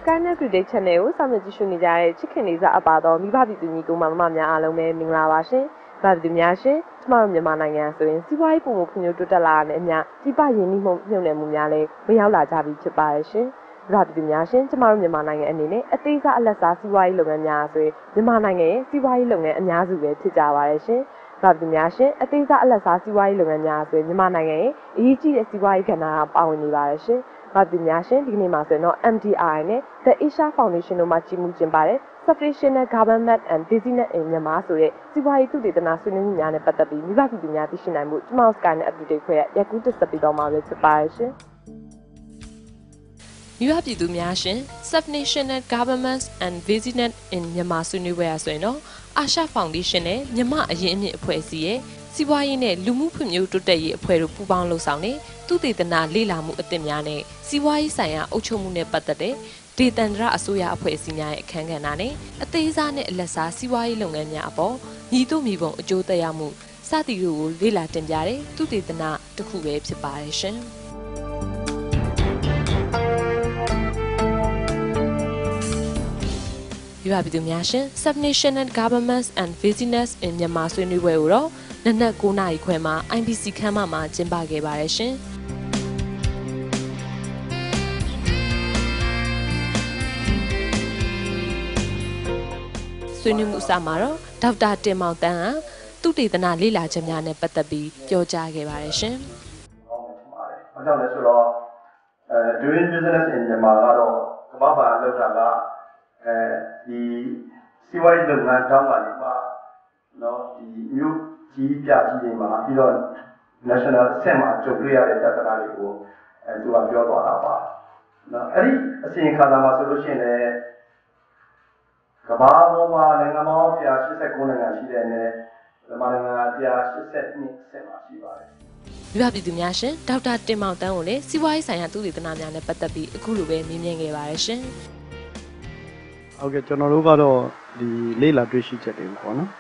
Skynet Critic Channel ကိုစောင့်မျှော်ကြည့်ရှုနေကြတဲ့ချစ်ခင်လေးစားအပ်ပါတော့မိဘပြည်သူညီကိုမောင်နှမများအားလုံးပဲမင်္ဂလာပါရှင်။ဗပြည်သူများရှင်ကျမတို့မြန်မာနိုင်ငံဆိုရင်စီးပွားရေးပုံမှုဖွံ့ဖြိုးတိုးတက်လာတဲ့အမျှပြည်ပရင်းနှီးမှုမြှုပ်နှံမှုများလည်းဝင်ရောက်လာကြပြီဖြစ်ပါရဲ့ရှင်။ဗပြည်သူများရှင်ကျမတို့မြန်မာနိုင်ငံအနေနဲ့အသေးစားအလတ်စားစီးပွားရေးလုပ်ငန်းများဆိုရင်မြန်မာနိုင်ငံရဲ့စီးပွားရေးလုပ်ငန်းအများစုပဲဖြစ်ကြပါရဲ့ရှင်။ဗပြည်သူများရှင်အသေးစားအလတ်စားစီးပွားရေးလုပ်ငန်းများဆိုရင်မြန်မာနိုင်ငံရဲ့အရေးကြီးတဲ့စီးပွားရေးကဏ္ဍကပါဝင်နေပါရဲ့ရှင်။ဗပြည်သူများရှင်ဒီကနေ့မှာဆိုရင်တော့ MDI နဲ့ The Asia Foundation တို့မှကြီးမှုကျင်းပတဲ့ Sufficient Government and Business in Myanmar ဆိုတဲ့စီးပွားရေးသုတေသနဆွေးနွေးမှုများနဲ့ပတ်သက်ပြီးမိဘပြည်သူများသိရှိနိုင်မှုကျွန်မ Sky နဲ့ Update ခွဲရရက်ကူးတက်ဆက်ပေးတော့မှာပဲဖြစ်ပါရှင်။မိဘပြည်သူများရှင် Sufficient Government and Business in Myanmar ဆွေးနွေးပွဲရဆိုရင်တော့ Asia Foundation နဲ့မြန်မာအရင်းအမြစ်အဖွဲ့အစည်းရဲ့စီးပွားရေးနဲ့လူမှုဖွံ့ဖြိုးတိုးတက်ရေးအဖွဲ့တို့ပူးပေါင်းလှုပ်ဆောင်တဲ့သုတေသနလေ့လာမှုအသစ်များနဲ့စီးပွားရေးဆိုင်ရာအုပ်ချုပ်မှုနဲ့ပတ်သက်တဲ့ဒေသန္တရအစိုးရအဖွဲ့အစည်းများရဲ့အခမ်းကဏ္ဍနဲ့အသေးစားနဲ့အလတ်စားစီးပွားရေးလုပ်ငန်းများအပေါ်ညီတို့မိဘအကျိုးသက်ရောက်မှုစသည်တို့ကိုလေ့လာတင်ပြတဲ့သုတေသနတစ်ခုပဲဖြစ်ပါတယ်ရှင်။မိဘပြည်သူများရှင် Subnational Governments and Business in Myanmar ဆွေးနွေးပွဲကိုတော့နနက်9:00 နာရီခွဲမှာ IBC ခန်းမမှာကျင်းပခဲ့ပါတယ်ရှင်။ဆွေးနွေးမှုအစမှာတော့ဒေါက်တာတင်မောင်တန်းကသုတေသနလေ့လာချက်များနဲ့ပတ်သက်ပြီးပြောကြားခဲ့ပါတယ်ရှင်။ ။ဘာကြောင့်လဲဆိုတော့doing business in Myanmar ကတော့ကမ္ဘာ့ဘဏ်လောက်တာကဒီစီးပွားရေးလုပ်ငန်းတောင်းတာဒီမှာနော်ဒီမြို့ကြီးပြကြီးတွေမှာပြီးတော့ national အဆင့်မှာကြုံတွေ့ရတဲ့ပြဿနာတွေကိုသူကပြောသွားတာပါနော်အဲ့ဒီအစီရင်ခံစာမှာဆိုလို့ရှိရင်လည်းကမ္ဘာပေါ်မှာနိုင်ငံပေါင်း189နိုင်ငံရှိတဲ့နဲ့မြန်မာနိုင်ငံ182ဆင့်မှာရှိပါတယ်မိဘပြည်သူများရှင်ဒေါက်တာတင်မောင်တန်းကိုလည်းစီးပွားရေးဆိုင်ရာသုတေသနများနဲ့ပတ်သက်ပြီးအခုလိုပဲမေးမြန်းခဲ့ပါတယ်ရှင်ဟုတ်ကဲ့ကျွန်တော်တို့ကတော့ဒီလေ့လာတွေ့ရှိချက်တွေပေါ့နော်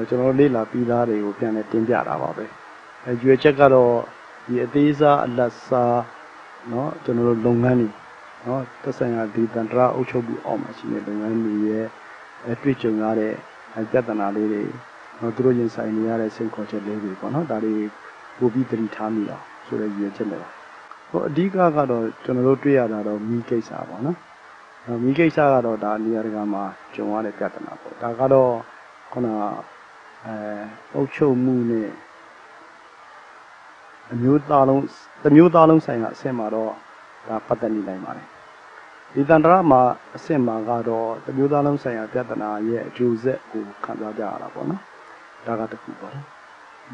ကျွန်တော်တို့လေ့လာပြီးသားတွေကိုပြန်လည်တင်ပြတာပါပဲရွေချက်ကတော့ဒီအသေးစားအလတ်စားเนาะကျွန်တော်တို့လုပ်ငန်းတွေเนาะသက်ဆိုင်ရာဒီတန်တရာအုပ်ချုပ်မှုအောက်မှာရှိတဲ့လုပ်ငန်းတွေရဲ့တွေ့ကြုံရတဲ့ပြဿနာလေးတွေเนาะသူတို့ရင်ဆိုင်နေရတဲ့စိန်ခေါ်ချက်လေးတွေပေါ့เนาะဒါတွေပို့ပြီးသတိထားမိအောင်ဆိုတဲ့ရွေချက်တွေပါဟိုအဓိကကတော့ကျွန်တော်တို့တွေ့ရတာတော့မီးကိစ္စပေါ့နော်မီးကိစ္စကတော့ဒါနေရာတကာမှာကြုံရတဲ့ပြဿနာပေါ့ဒါကတော့ခုနအုပ်ချုပ်မှုနဲ့အမျိုးသားလုံးဆိုင်ရာအဆင့်မှာတော့ဒါပတ်သက်နေနိုင်ပါတယ်ဒီတန်တရာမှာအဆင့်မှာကတော့အမျိုးသားလုံးဆိုင်ရာပြဿနာရဲ့အကျိုးဆက်ကိုခံစားကြရတာပေါ့နော်ဒါကတစ်ခုပေါ့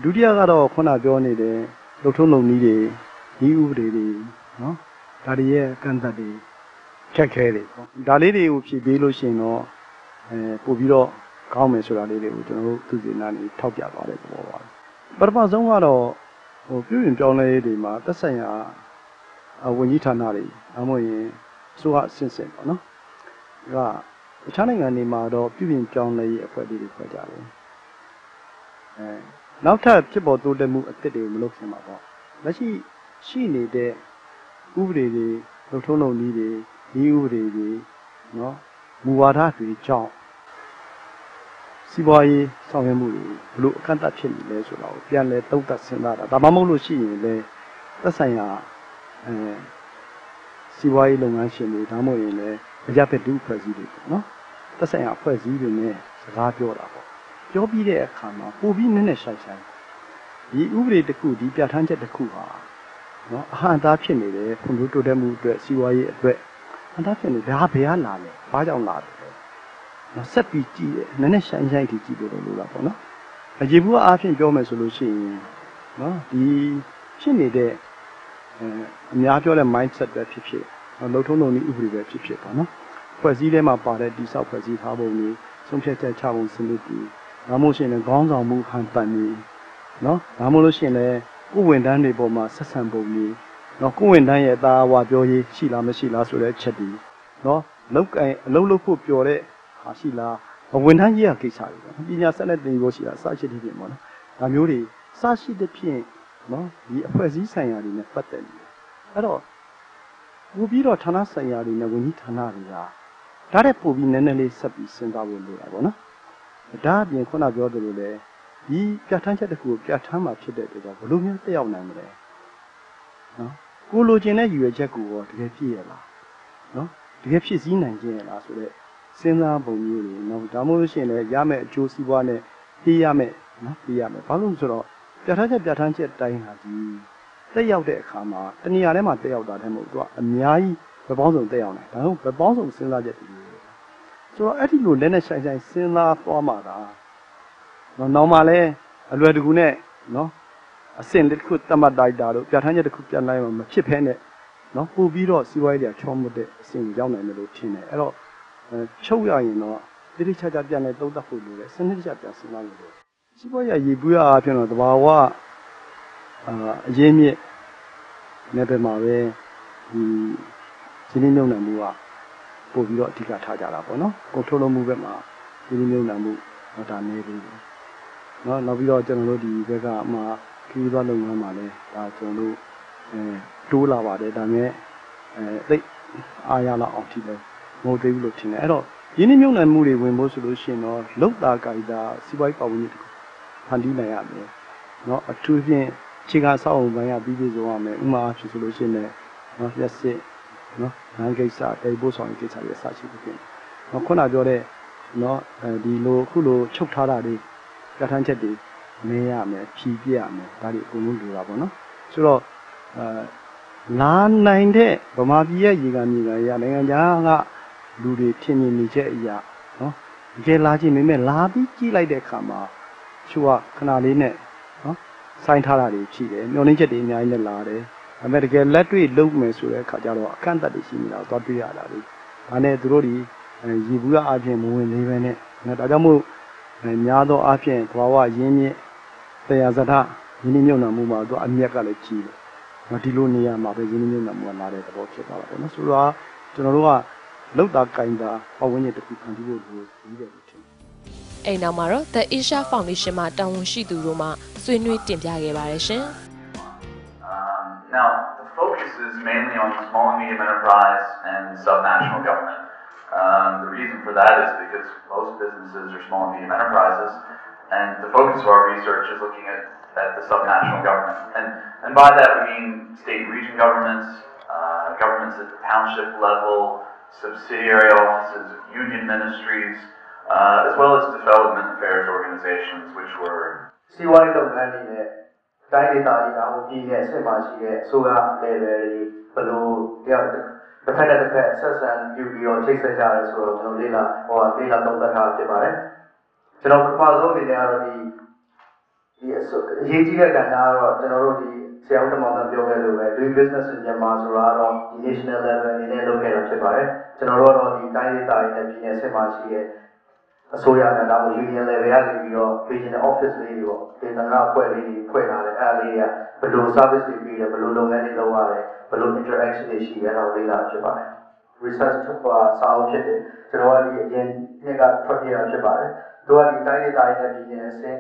ဒုတိယကတော့ခုနပြောနေတဲ့လှုပ်ထုံးလုပ်နည်းတွေဒီဥပဒေတွေနော်ဒါတွေရဲ့ကန့်သတ်တွေခက်ခဲတွေပေါ့ဒါလေးတွေကိုဖြည့်ပေးလို့ရှိရင်တော့ပို့ပြီးတော့ကောင်းမယ်ဆိုတာလေးတွေကိုကျွန်တော်တို့သူစီနာနေထောက်ပြသွားတဲ့သဘောပါပထမဆုံးကတော့ပြုပြင်ပြောင်းလဲရေးတွေမှာသက်ဆိုင်ရာဝန်ကြီးဌာနတွေအမှရင်စိုးရအဆင့်ဆင့်ပေါ့နော်ဒါကတခြားနိုင်ငံတွေမှာတော့ပြုပြင်ပြောင်းလဲရေးအဖွဲ့တွေဖွဲ့ကြတယ်နောက်ထပ်ဖြစ်ပေါ်တိုးတက်မှုအသစ်တွေမလုပ်ခင်မှာပေါ့လက်ရှိနေတဲ့ဥပဒေတွေလှုပ်ထုံးလုပ်နည်းတွေဒီဥပဒေတွေနော်မူဝါဒတွေကြောင့်စီးပွားရေးဆောင်ရွက်မှုတွေဘလို့အခန့်အသတ်ဖြစ်နေလဲဆိုတာကိုပြန်လဲသုံးသပ်စဉ်းစားတာဒါမှမဟုတ်လို့ရှိရင်လည်းသက်ဆိုင်ရာစီးပွားရေးလုပ်ငန်းရှင်တွေဒါမှမဟုတ်ရင်လည်းအကြက်တူဖွဲ့စည်းတွေပေါ့နော်သက်ဆိုင်ရာအဖွဲ့အစည်းတွေနဲ့စကားပြောတာပေါ့ပြောပြီးတဲ့အခါမှာပို့ပြီးနည်းနည်းဆိုင်ဒီဥပဒေတစ်ခုဒီပြဋ္ဌာန်းချက်တစ်ခုဟာနော်အဟန့်အတားဖြစ်နေတယ်ဖွံ့ဖြိုးတိုးတက်မှုအတွက်စီးပွားရေးအတွက်အဟန့်အတားဖြစ်နေဒါဘယ်ကလာလဲဘာကြောင့်လာလဲနော်ဆက်ပြီးကြည့်တယ်နည်းနည်းဆိုင်ထိကြည့်လို့လို့လားပေါ့နော်ရေဘူးအားဖြင့်ပြောမယ်ဆိုလို့ရှိရင်နော်ဒီဖြစ်နေတဲ့အများပြောတဲ့ mindset ပဲဖြစ်ဖြစ်လှုပ်ထုံးလုပ်နည်းဥပဒေပဲဖြစ်ဖြစ်ပေါ့နော်ဖွဲ့စည်းထဲမှာပါတဲ့တိဆောက်ဖွဲ့စည်းထားပုံတွေဆုံးဖြတ်ချက်ချပုံစနစ်တွေဒါမှမဟုတ်ရှင်လည်းခေါင်းဆောင်မှုဟန်ပန်နေနော်ဒါမှမဟုတ်လို့ရှင်လည်းကိုယ်ဝန်ထမ်းတွေပေါ်မှာဆက်ဆံပုံတွေနော်ကိုယ်ဝန်ထမ်းရဲ့အသားအဝါပြောရေးရှိလားမရှိလားဆိုတဲ့အချက်တွေနော်အလုပ်ဖို့ပြောတဲ့ဟာရှိလားဝန်ထမ်းကြီးကကိစ္စတွေပေါ့ပညာဆက်လက်သင်ဖို့ရှိတာစရှိတဲ့ပြင်ပေါ့နော်ဒါမျိုးတွေစရှိတဲ့ဖြင့်နော်ဒီအဖွဲ့အစည်းဆိုင်ရာတွေနဲ့ပတ်သက်နေတယ်အဲ့တော့ ပို့ပြီးတော့ဌာနဆိုင်ရာတွေနဲ့ဝန်ကြီးဌာနတွေကဒါတဲ့ပို့ပြီးနည်းနည်းလေးဆက်ပြီးစဉ်းစားဖို့လိုတာပေါ့နော်ဒါအပြင်ခုနပြောသလိုလေဒီပြဋ္ဌာန်းချက်တစ်ခုကိုပြဋ္ဌာန်းမှာဖြစ်တဲ့အတွက်ကြောင့်ဘယ်လိုမျိုးတက်ရောက်နိုင်မလဲနော်ကိုလိုချင်တဲ့ရည်ရွယ်ချက်ကိုတကယ်ပြည့်ရလားနော်တကယ်ဖြစ်စည်းနိုင်ခြင်းရလားဆိုတော့စဉ်းစားပုံမျိုးတွေနော်ဒါမှမဟုတ်ရှင်လည်းရမယ့်အကျိုးစီးပွားနဲ့ပေးရမယ်နော်ပေးရမယ်ဘာလို့လဲဆိုတော့ပြဋ္ဌာန်းချက်တိုင်းဟာဒီတက်ရောက်တဲ့အခါမှာတနေရာထဲမှာတက်ရောက်တာတည်းမဟုတ်သူကအများကြီးဘယ်ပေါင်းစုံတက်ရောက်နိုင်ဒါတော့ဘယ်ပေါင်းစုံစဉ်းစားချက်တွေဆိုတော့အဲ့ဒီလိုလက်နဲ့ဆိုင်စဉ်းစားသွားမှာဒါနော်နောက်မှလည်းအလွယ်တကူနဲ့နော်အဆင့်တစ်ခုတတ်မှတ်တိုက်တာတို့ပြဋ္ဌာန်းချက်တစ်ခုပြန်လိုက်မှမဖြစ်ဖဲနဲ့နော်ပို့ပြီးတော့စီးပွားရေးတွေချောမွတ်တဲ့အဆင့်ကိုရောက်နိုင်တယ်လို့ထင်တယ်အဲ့တော့ချုပ်ရရင်တော့တိတိကျကျပြန်လဲသုံးသပ်ဖို့လိုတယ်စနစ်တကျပြန်စဉ်းစားလို့လိုတယ်စီးပွားရေးရေပူးရအဖြစ်တော့တဘာဝအရေးမြစ်နယ်ပယ်မှာပဲဒီရင်းနှီးမြှုပ်နှံမှုကပို့ပြီးတော့အဓိကထားကြတာပေါ့နော်ကုန်ထုတ်လုပ်မှုဘက်မှာရင်းနှီးမြှုပ်နှံမှုဒါနေပြီနော်နောက်ပြီးတော့ကျွန်တော်တို့ဒီဘက်ကမှခီးသွားလုပ်ငန်းမှာလဲဒါကျွန်တော်တို့တိုးလာပါတယ်ဒါမဲ့သိအားရလောက်အောင်ထိလဲမဟုတ်သေးဘူးလို့ထင်တယ်အဲ့တော့ရင်းနှီးမြှုပ်နှံမှုတွေဝင်ဖို့ဆိုလို့ရှိရင်တော့လောက်တာကြိုက်တာစီးပွားရေးပတ်ဝန်းကျင်တစ်ခုဖန်တီးနိုင်ရမယ်နော်အထူးဖြင့်ခြေခံဆောက်အုံပိုင်းကပြီးပြည့်စုံရမယ်ဥမာအဖြစ်ဆိုလို့ရှိရင်လည်းနော်ရက်စစ်နော်ငန်းကိစ္စတိတ်ဖို့ဆောင်ကိစ္စတွေအစရှိဖြစ်တယ်နော်ခုနပြောတဲ့နော်ဒီလိုခုလိုချုပ်ထားတာတွေပြဋ္ဌာန်းချက်တွေနေရမယ်ဖြည့်ပြရမယ်ဒါတွေအကုန်လုံးလိုတာပေါ့နော်ဆိုတော့လာနိုင်တဲ့ဗမာပြည်ရဲ့ရေကန်မြေကန်ရနိုင်ငံခြားကလူတွေထင်မြင်နေချက်အရာနော်တကယ်လာကြည့်မိမဲ့လာပြီးကြည့်လိုက်တဲ့အခါမှာသူကခဏလေးနဲ့နော်စိုင်းထားတာတွေရှိတယ်မျောနှင်းချက်တွေအများကြီးနဲ့လာတယ်ဒါပေမဲ့တကယ်လက်တွေ့လုပ်မယ်ဆိုတဲ့အခါကျတော့အခန့်အသတ်တွေရှိနေတာကိုသွားတွေ့ရတာလေဒါနဲ့သူတို့ဒီရေဘူးကအပြင်မဝင်သေးပဲနဲ့နော်ဒါကြောင့်မို့များသောအားဖြင့်သဘာဝရင်းမြစ်တရားစထရင်းနှီးမြှုပ်နှံမှုမှာသူအမြက်ကလည်းကြီးတယ်နော်ဒီလိုနေရာမှာပဲရင်းနှီးမြှုပ်နှံမှုကလာတဲ့သဘောဖြစ်သွားတာပေါ့နော်ဆိုတော့ကျွန်တော်တို့ကလောက်တာကင်တာပတ်ဝန်းကျင်တစ်ခုဖန်တီးဖို့လိုပြီးတယ်လို့ထင်တယ်အိမ်နောက်မှာတော့ The Asia Foundation မှာတာဝန်ရှိသူတို့မှဆွေးနွေးတင်ပြခဲ့ပါတယ်ရှင်Now, the focus is mainly on small and medium enterprise and subnational government. The reason for that is because most businesses are small and medium enterprises, and the focus of our research is looking at the subnational government. And by that we mean state and region governments, governments at the township level, subsidiary offices, union ministries, as well as development affairs organizations, which were...တိုင်းဒေသကြီးတောင်ပြည်နယ်အဆင့်မှာရှိတဲ့အစိုးရ level တွေဘယ်လိုတစ်ဖက်နဲ့တစ်ဖက်ဆက်ဆံပြုပြီးတော့ချိတ်ဆက်ကြရဲဆိုတော့ကျွန်တော်လေ့လာသုံးသပ်ထားဖြစ်ပါတယ်ကျွန်တော်ပထမဆုံးအနေနဲ့ကတော့ဒီအရေးကြီးတဲ့ကဏ္ဍကတော့ကျွန်တော်တို့ဒီဆရာဦးတမောင်ကပြောခဲ့လို့ပဲ doing business in Myanmar ဆိုတာတော့ဒီ national level အနေနဲ့လုပ်ခဲ့တာဖြစ်ပါတယ်ကျွန်တော်တို့ကတော့ဒီတိုင်းဒေသကြီးနဲ့ပြည်နယ်အဆင့်မှာရှိတဲ့အစိုးရကဒါမှ union level ရနေပြီးတော့ regional office လေးတွေပေါ့ဒေသနာအဖွဲ့လေးတွေဖွဲ့ထားတယ်အဲ့လေးကဘယ်လို service တွေပေးတယ်ဘယ်လိုလုပ်ငန်းတွေလုပ်ရတယ်ဘယ်လို interaction တွေရှိတယ်တော့လေ့လာဖြစ်ပါတယ် research စာအုပ်ဖြစ်တယ်ကျွန်တော်ကဒီအရင်နှစ်ကထွက်ပြရဖြစ်ပါတယ်တို့ကဒီတိုင်းဒေသကြီးနဲ့ပြည်နယ်အဆင့်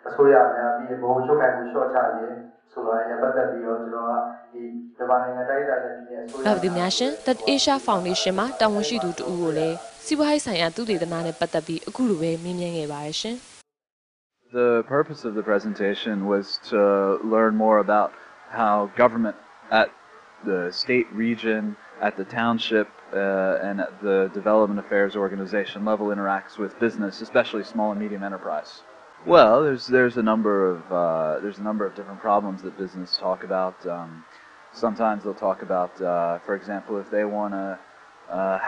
အစိုးရများပြီးဘုံချုပ်ကိုင်မှု short ချရေးဆိုတော့ရပတ်သက်ပြီးတော့ကျွန်တော်ကဒီမြန်မာနိုင်ငံတိုင်းဒေသကြီးပြည်နယ်အစိုးရနောက်ဒီများရှင် The Asia Foundation မှာတာဝန်ရှိသူတူဦးကိုလည်းစီးပွားရေးဆိုင်ရာသုတေသနနဲ့ပတ်သက်ပြီးအခုလိုပဲမြင်မြင်ခဲ့ပါတယ်ရှင် The purpose of the presentation was to learn more about how government at the state, region, at the township, and at the development affairs organization level interacts with business, especially small and medium enterprise. Well, there's a number of different problems that business talk about. Sometimes they'll talk about, for example, if they want to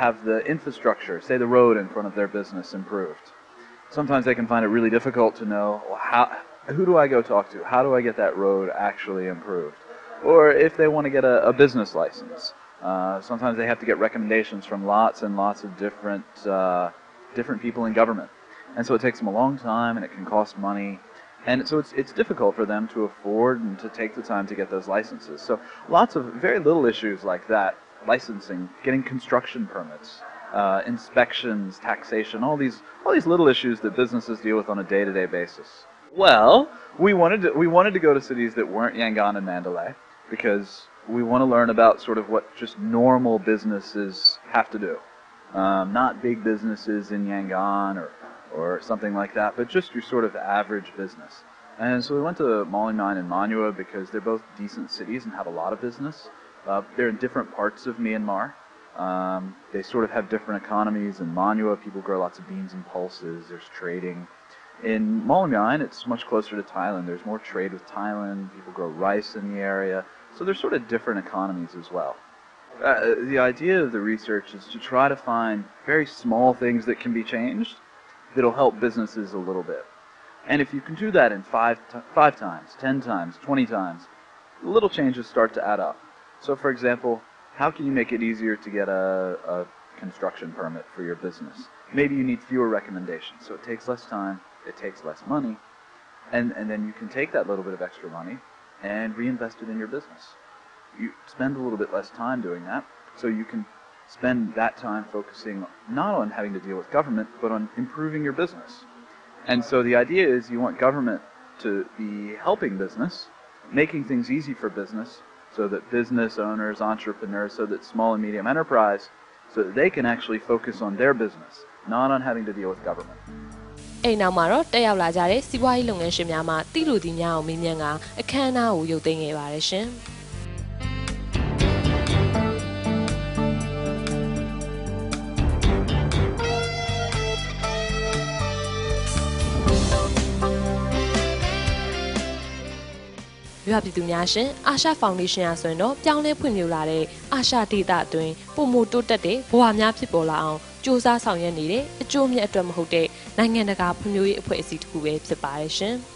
have the infrastructure, say the road in front of their business improved. Sometimes they can find it really difficult to know who do I go talk to? How do I get that road actually improved? Or if they want to get a business license, sometimes they have to get recommendations from lots and lots of different people in government. And so it takes them a long time and it can cost money. And so it's difficult for them to afford and to take the time to get those licenses. So lots of very little issues like that, licensing, getting construction permits, inspections, taxation, all these little issues that businesses deal with on a day-to-day basis. Well, we wanted to go to cities that weren't Yangon and Mandalay because we want to learn about sort of what just normal businesses have to do. Not big businesses in Yangon or something like that, but just your sort of average business. And so we went to Molingne and Manua because they're both decent cities and have a lot of business. They're in different parts of Myanmar. They sort of have different economies. In Manua, people grow lots of beans and pulses. There's trading. In Molingne, it's much closer to Thailand. There's more trade with Thailand. People grow rice in the area. So there's sort of different economies as well. The idea of the research is to try to find very small things that can be changed that'll help businesses a little bit. And if you can do that in 5 times, 10 times, 20 times, little changes start to add up. So for example, how can you make it easier to get a construction permit for your business? Maybe you need fewer recommendations, so it takes less time, it takes less money, and then you can take that little bit of extra money and reinvest it in your business. You spend a little bit less time doing that, so you can spend that time focusing not on having to deal with government, but on improving your business. And so the idea is you want government to be helping business, making things easy for business, so that business owners, entrepreneurs, so that small and medium enterprise, so that they can actually focus on their business, not on having to deal with government. အဲ့နောက်မှာတော့တက်ရောက်လာကြတဲ့စီးပွားရေးလုပ်ငန်းရှင်များမှတိလူတီများအောင်မေးမြန်းကအခမ်းအနားကိုရုပ်သိမ်းခဲ့ပါတယ်ရှင်။ ပြည်သူများရှင်အာရှဖောင်ဒေးရှင်းအားဆိုရင်တော့ပြောင်းလဲဖွံ့ဖြိုးလာတဲ့အာရှဒေသအတွင်းပုံမတိုးတက်တဲ့ဘဝများဖြစ်ပေါ်လာအောင်စ조사ဆောင်ရွက်နေတဲ့အကျိုးမြတ်အတွက်မဟုတ်တဲ့နိုင်ငံတကာဖွံ့ဖြိုးရေးအဖွဲ့အစည်းတစ်ခုပဲဖြစ်ပါတယ်ရှင်။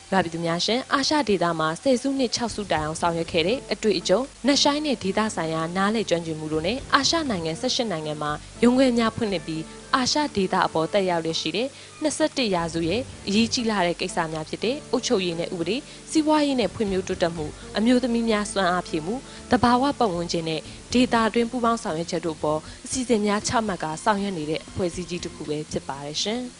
ပြည်သူများရှင်အာရှဒေသမှာ10စုနှစ်6စုတိုင်အောင်ဆောင်ရွက်ခဲ့တဲ့အတွေ့အကြုံနှက်ဆိုင်တဲ့ဒေသဆိုင်ရာနားလည်ကျွမ်းကျင်မှုတို့နဲ့အာရှနိုင်ငံ18နိုင်ငံမှာရုံးခွဲများဖွင့်လှစ်ပြီးအာရှဒေသအပေါ်တက်ရောက်ရရှိတဲ့21ရာစုရဲ့အရေးကြီးလာတဲ့ကိစ္စများဖြစ်တဲ့အုပ်ချုပ်ရေးနဲ့ဥပဒေစီးပွားရေးနဲ့ဖွံ့ဖြိုးတိုးတက်မှုအမျိုးသမီးများစွမ်းအားဖြည့်မှုတဘာဝပတ်ဝန်းကျင်နဲ့ဒေသတွင်းပူးပေါင်းဆောင်ရွက်ချက်တို့ပေါ်အစီအစဉ်များချမှတ်ကာဆောင်ရွက်နေတဲ့အဖွဲ့အစည်းကြီးတစ်ခုပဲဖြစ်ပါတယ်ရှင်။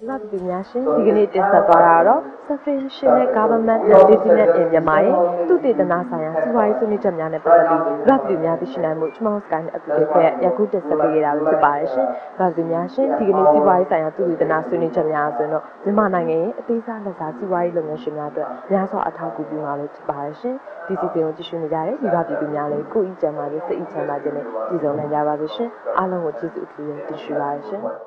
ပြည်သူများရှင်ဒီကနေ့တင်ဆက်သွားတာကတော့ Sufficient Government Legitimate in Myanmar ရဲ့သူတည်တနာဆိုင်ရာစီးပွားရေးဆွေးနွေးချက်များနဲ့ပတ်သက်ပြီးပြည်သူများသိရှိနိုင်မှုကျွန်တော်စကိုင်းအပူတွေဖွဲ့ယခုတင်ဆက်ပေးခဲ့တာဖြစ်ပါတယ်ရှင်။ပြည်သူများရှင်ဒီကနေ့စီးပွားရေးဆိုင်ရာသူတည်တနာဆွေးနွေးချက်များဆိုရင်တော့မြန်မာနိုင်ငံရဲ့အသေးစားလက်စားစီးပွားရေးလုပ်ငန်းရှင်များအတွက်များစွာအထောက်အကူပြုမှာလို့ဖြစ်ပါတယ်ရှင်။ဒီစီစဉ်ကိုကြည့်ရှုနေကြတဲ့ပြည်သူများလည်းကိုယ်ဤကျမ်းမာရေးစိတ်ဤချမ်းသာခြင်းနဲ့ပြည်စုံနိုင်ကြပါစေရှင်။အားလုံးကိုကျေးဇူးအထူးတင်ရှိပါတယ်ရှင်။